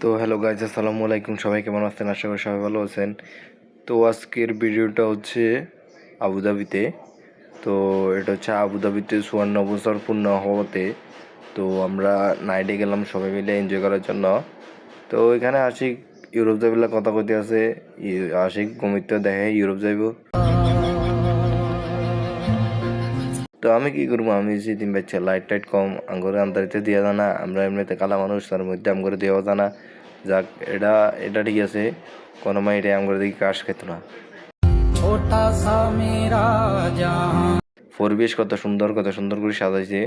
তো hello guys, আসসালামু আলাইকুম। সবাই কেমন আছেন? আশা করি সবাই ভালো আছেন। তো আজকের ভিডিওটা হচ্ছে আবুধাবিতে। তো এটা হচ্ছে আবুধাবিতে 54 বছর পূর্ণ হওয়াতে তো আমরা নাইটে গেলাম সবাই মিলে এনজয় করার জন্য। তো এখানে আশিক ইউরোপ যাইবার কথা কইতে আছে। আশিক গমিত দেখে ইউরোপ যাইব। তো আমি কি করবো, আমি যেদিন বাচ্চা লাইট টাইট কম আঙ্গরে আন্দারিতে দেওয়া জানা, আমরা এমনিতে কালা মানুষ, তার মধ্যে আমগরে দেওয়া জানা। যাক, এটা এটা ঠিক আছে, কোনো মাই এটা আমগরে দেখি কাশ খেত না। পরিবেশ কত সুন্দর করে সাজাইছে,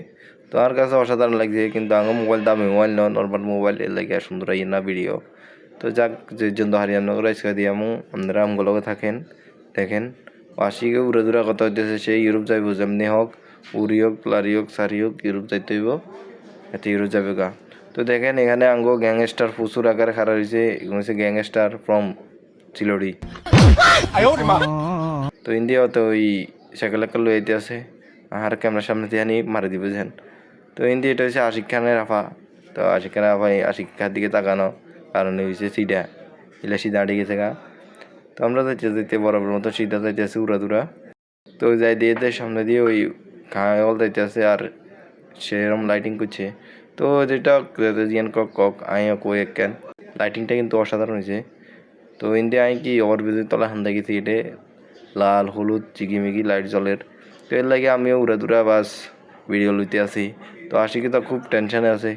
তো আর কাছে অসাধারণ লাগছে। কিন্তু আঙ্গ মোবাইল দামি মোবাইল নয়, নর্মাল মোবাইল, এর লাগে সুন্দর আই না ভিডিও। তো যাক, যে জন্য হারিয়ানগর আজকে দিয়ামু, আপনারা আমগুলোকে থাকেন দেখেন। আশিকে উড়ে দূরা কথা হইতেছে, সে ইউরোপ যাইব যেমনি হোক, উড়ি হোক লারি হোক সারি হোক, ইউরোপ যাইতে হইব, এতে ইউরোপ যাবে গা। তো দেখেন এখানে আঙ্গো গ্যাংস্টার প্রচুর আকারে খাড়া হয়েছে, এগুলো হচ্ছে গ্যাংস্টার ফ্রম চিলড়ি। তো ইন্ডিয়াতে ওই সাইকেল একটা লইতে আছে, আর ক্যামেরার সামনে দিয়ে আনি মারি দিব যেন। তো ইন্ডিয়া এটা হচ্ছে আশিক খানের আফা। তো আশিক খানের আফাই আশিক খার দিকে তাকানো, কারণ হয়েছে সিধা এলে সিধা আটে গেছে গা। তো আমরা যাইতে বরাবর মতো সিধা যাইতে আছে উড়া। তো যাই দিয়ে সামনে দিয়ে ওই খায়াল যাইতে আছে, আর সেরকম লাইটিং করছে। তো যেটা জিয়ান কক আইয়া কই কেন লাইটিংটা কিন্তু অসাধারণ হয়েছে। তো ইন্ডিয়া আই কি ওভারব্রিজের তলা হান্দা গেছি, এটা লাল হলুদ চিকিমিকি লাইট জ্বলের। তো এর লাগে আমিও উড়া বাস ভিডিও লইতে আছি। তো আশিকে তো খুব টেনশনে আছে,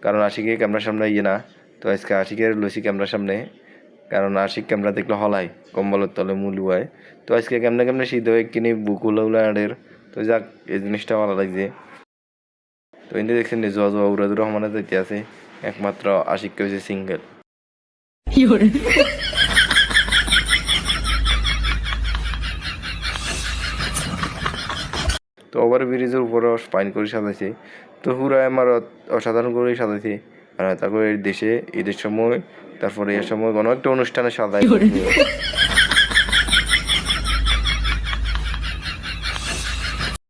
কারণ আশিকে ক্যামেরার সামনে ইয়ে না। তো আজকে আশিকের লইছি ক্যামেরার সামনে, কারণ আশিক ক্যামেরা দেখলে হলাই কম্বলের তলে মুলুয়ায়। তো আজকে কেমনে শীত হয়ে কিনে বুক উলা আডের। তো যাক, এই জিনিসটা ভালো লাগছে। তো ইন্ডিয়া দেখছেন জোয়া উড়া সমানে যাইতে আছে, একমাত্র আশিককে হয়েছে সিঙ্গেল। তো ওভার ব্রিজের উপরে পাইন করে সাজাইছে। তো পুরা আমার অসাধারণ করে সাজাইছে। আর তারপরে দেশে ঈদের সময়, তারপরে এর সময় কোনো একটা অনুষ্ঠানে সাজাই